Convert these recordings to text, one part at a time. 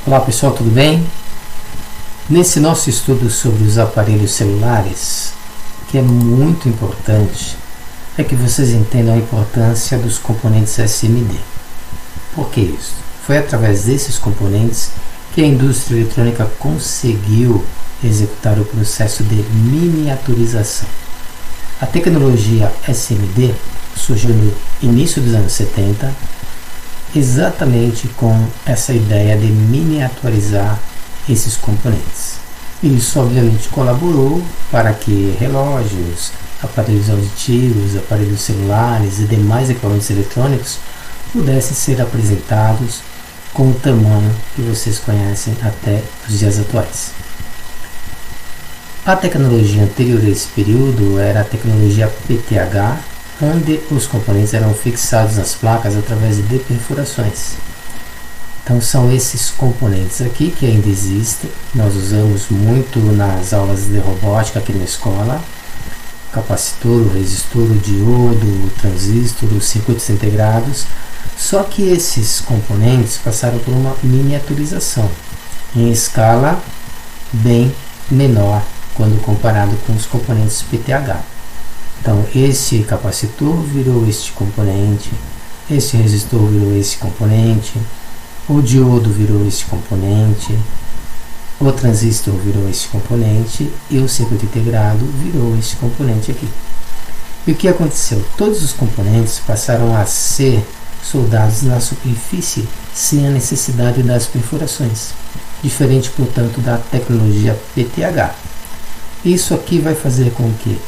Olá pessoal, tudo bem? Nesse nosso estudo sobre os aparelhos celulares, o que é muito importante é que vocês entendam a importância dos componentes SMD. Por que isso? Foi através desses componentes que a indústria eletrônica conseguiu executar o processo de miniaturização. A tecnologia SMD surgiu no início dos anos 70, exatamente com essa ideia de miniaturizar esses componentes. Isso obviamente colaborou para que relógios, aparelhos auditivos, aparelhos celulares e demais equipamentos eletrônicos pudessem ser apresentados com o tamanho que vocês conhecem até os dias atuais. A tecnologia anterior a esse período era a tecnologia PTH, onde os componentes eram fixados nas placas através de perfurações. Então são esses componentes aqui que ainda existem, nós usamos muito nas aulas de robótica aqui na escola: o capacitor, o resistor, o diodo, o transistor, os circuitos integrados. Só que esses componentes passaram por uma miniaturização em escala bem menor quando comparado com os componentes PTH. Então, esse capacitor virou este componente, esse resistor virou esse componente, o diodo virou esse componente, o transistor virou esse componente e o circuito integrado virou esse componente aqui. E o que aconteceu? Todos os componentes passaram a ser soldados na superfície sem a necessidade das perfurações, diferente, portanto, da tecnologia PTH. Isso aqui vai fazer com que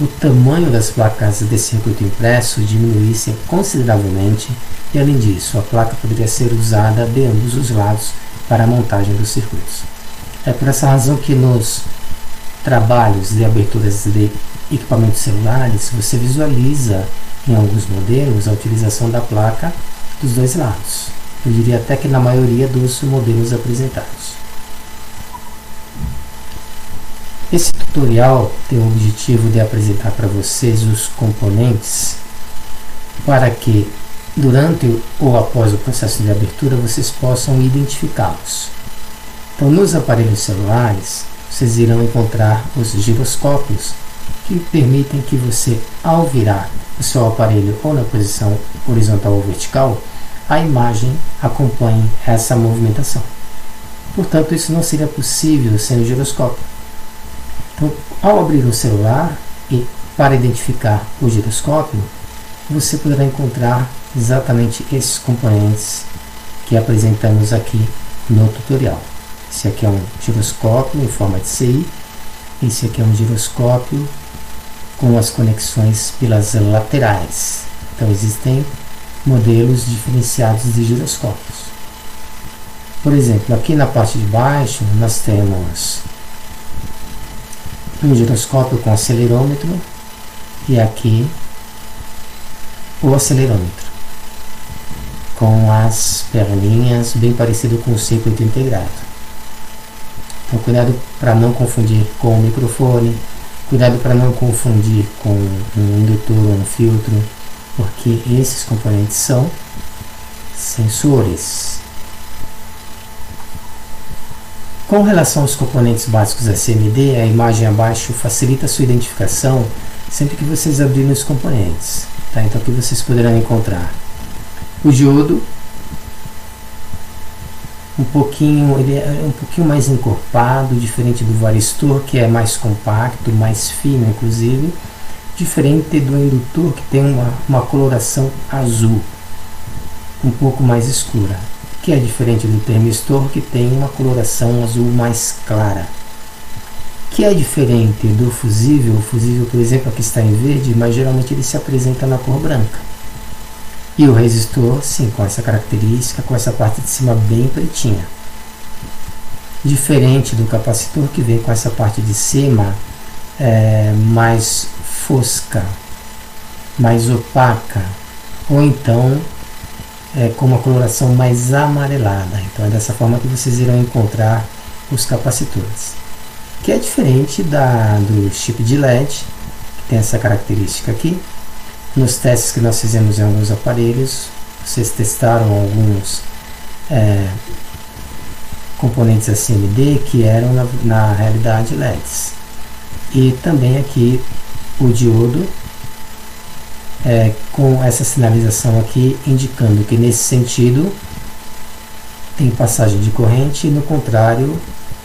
o tamanho das placas de circuito impresso diminuísse consideravelmente e, além disso, a placa poderia ser usada de ambos os lados para a montagem dos circuitos. É por essa razão que nos trabalhos de aberturas de equipamentos celulares você visualiza em alguns modelos a utilização da placa dos dois lados. Eu diria até que na maioria dos modelos apresentados. Esse tutorial tem o objetivo de apresentar para vocês os componentes para que durante ou após o processo de abertura vocês possam identificá-los. Então, nos aparelhos celulares vocês irão encontrar os giroscópios, que permitem que você, ao virar o seu aparelho ou na posição horizontal ou vertical, a imagem acompanhe essa movimentação. Portanto, isso não seria possível sem o giroscópio. Então, ao abrir o celular e para identificar o giroscópio, você poderá encontrar exatamente esses componentes que apresentamos aqui no tutorial. Esse aqui é um giroscópio em forma de CI, esse aqui é um giroscópio com as conexões pelas laterais. Então existem modelos diferenciados de giroscópios. Por exemplo, aqui na parte de baixo nós temos um giroscópio com acelerômetro e aqui o acelerômetro com as perninhas bem parecido com o circuito integrado. Então cuidado para não confundir com o microfone, cuidado para não confundir com um indutor ou um filtro, porque esses componentes são sensores. Com relação aos componentes básicos SMD, a imagem abaixo facilita a sua identificação sempre que vocês abrirem os componentes. Tá? Então aqui vocês poderão encontrar o diodo, ele é um pouquinho mais encorpado, diferente do varistor, que é mais compacto, mais fino inclusive, diferente do indutor, que tem uma coloração azul, um pouco mais escura, que é diferente do termistor, que tem uma coloração azul mais clara, que é diferente do fusível. O fusível, por exemplo, aqui está em verde, mas geralmente ele se apresenta na cor branca. E o resistor, sim, com essa característica, com essa parte de cima bem pretinha. Diferente do capacitor, que vem com essa parte de cima mais fosca, mais opaca, ou então com uma coloração mais amarelada. Então é dessa forma que vocês irão encontrar os capacitores, que é diferente do chip de LED, que tem essa característica aqui. Nos testes que nós fizemos em alguns aparelhos, vocês testaram alguns componentes SMD que eram na realidade LEDs. E também aqui o diodo com essa sinalização aqui indicando que nesse sentido tem passagem de corrente e no contrário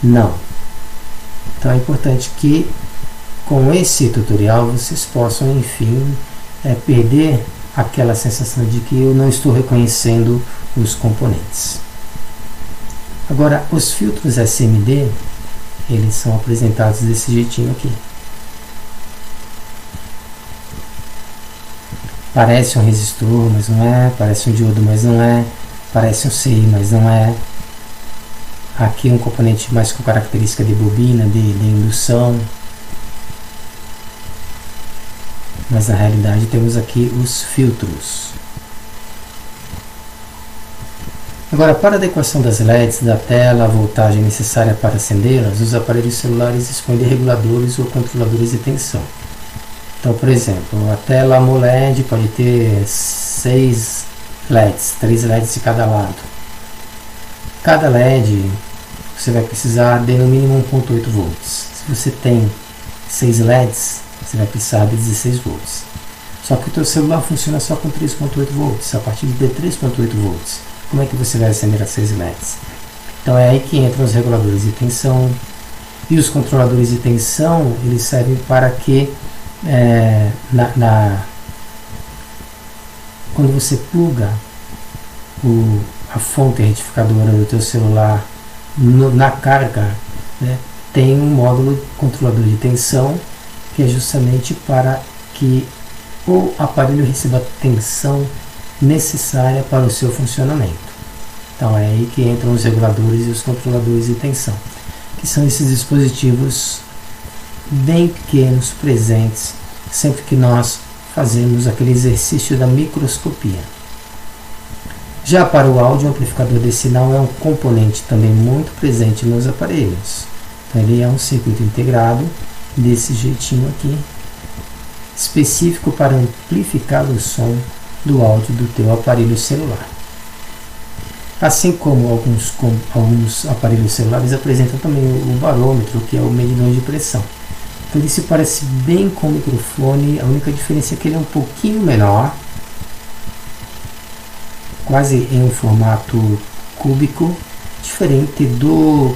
não. Então é importante que com esse tutorial vocês possam, enfim, perder aquela sensação de que eu não estou reconhecendo os componentes. Agora, os filtros SMD, eles são apresentados desse jeitinho aqui. Parece um resistor, mas não é. Parece um diodo, mas não é. Parece um CI, mas não é. Aqui um componente mais com característica de bobina, de indução. Mas na realidade temos aqui os filtros. Agora, para a adequação das LEDs da tela, a voltagem necessária para acendê-las, os aparelhos celulares dispõem de reguladores ou controladores de tensão. Então, por exemplo, a tela AMOLED pode ter 6 LEDs, 3 LEDs de cada lado. Cada LED você vai precisar de no mínimo 1.8 volts. Se você tem 6 LEDs, você vai precisar de 16 volts. Só que o teu celular funciona só com 3.8 volts, a partir de 3.8 volts. Como é que você vai acender as 6 LEDs? Então é aí que entram os reguladores de tensão. E os controladores de tensão, eles servem para que quando você pluga a fonte retificadora do teu celular na carga, né, tem um módulo controlador de tensão que é justamente para que o aparelho receba a tensão necessária para o seu funcionamento. Então é aí que entram os reguladores e os controladores de tensão, que são esses dispositivos bem pequenos, presentes, sempre que nós fazemos aquele exercício da microscopia. Já para o áudio, o amplificador de sinal é um componente também muito presente nos aparelhos. Então ele é um circuito integrado desse jeitinho aqui, específico para amplificar o som do áudio do teu aparelho celular. Assim como alguns aparelhos celulares apresentam também o barômetro, que é o medidor de pressão. Então ele se parece bem com o microfone, a única diferença é que ele é um pouquinho menor, quase em um formato cúbico, diferente do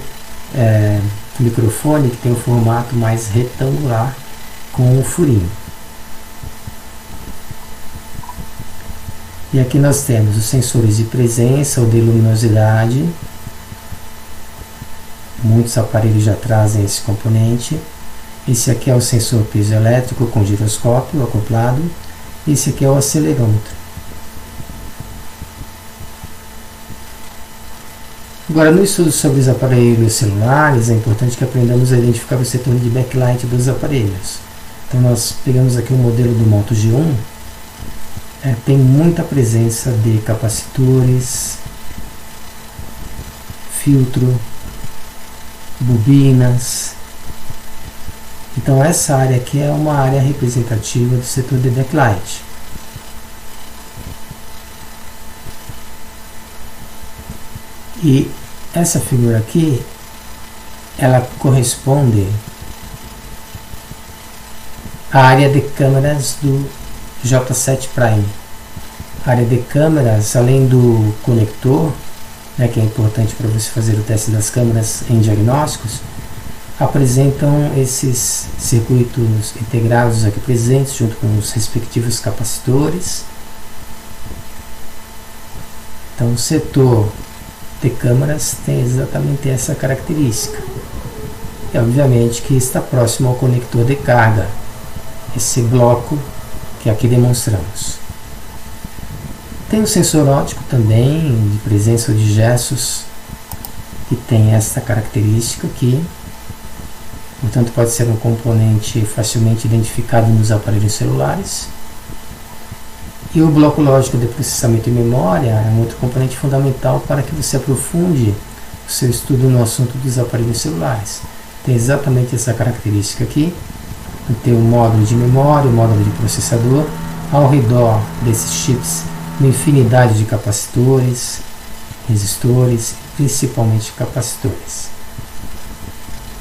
microfone, que tem um formato mais retangular com um furinho. E aqui nós temos os sensores de presença ou de luminosidade. Muitos aparelhos já trazem esse componente. Esse aqui é o sensor piezoelétrico com giroscópio acoplado. Esse aqui é o acelerômetro. Agora, no estudo sobre os aparelhos celulares, é importante que aprendamos a identificar o setor de backlight dos aparelhos. Então nós pegamos aqui o modelo do Moto G1. Tem muita presença de capacitores, filtro, bobinas. Então essa área aqui é uma área representativa do setor de backlight. E essa figura aqui, ela corresponde à área de câmeras do J7 Prime. A área de câmeras, além do conector, né, que é importante para você fazer o teste das câmeras em diagnósticos, apresentam esses circuitos integrados aqui presentes, junto com os respectivos capacitores. Então o setor de câmeras tem exatamente essa característica. E obviamente que está próximo ao conector de carga, esse bloco que aqui demonstramos. Tem o sensor óptico também, de presença ou de gestos, que tem essa característica aqui. Portanto, pode ser um componente facilmente identificado nos aparelhos celulares. E o bloco lógico de processamento e memória é um outro componente fundamental para que você aprofunde o seu estudo no assunto dos aparelhos celulares. Tem exatamente essa característica aqui. Tem o módulo de memória, o módulo de processador, ao redor desses chips uma infinidade de capacitores resistores, principalmente capacitores.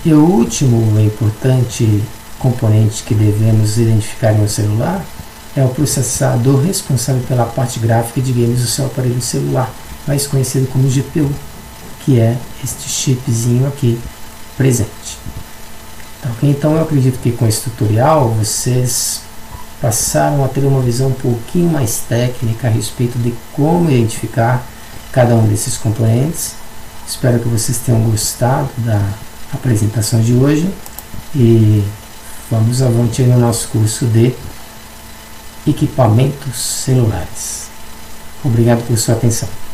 E o último e importante componente que devemos identificar em um celular é o processador responsável pela parte gráfica de games do seu aparelho celular, mais conhecido como GPU, que é este chipzinho aqui presente. Então eu acredito que com esse tutorial vocês passaram a ter uma visão um pouquinho mais técnica a respeito de como identificar cada um desses componentes. Espero que vocês tenham gostado da apresentação de hoje e vamos avante no nosso curso de equipamentos celulares. Obrigado por sua atenção.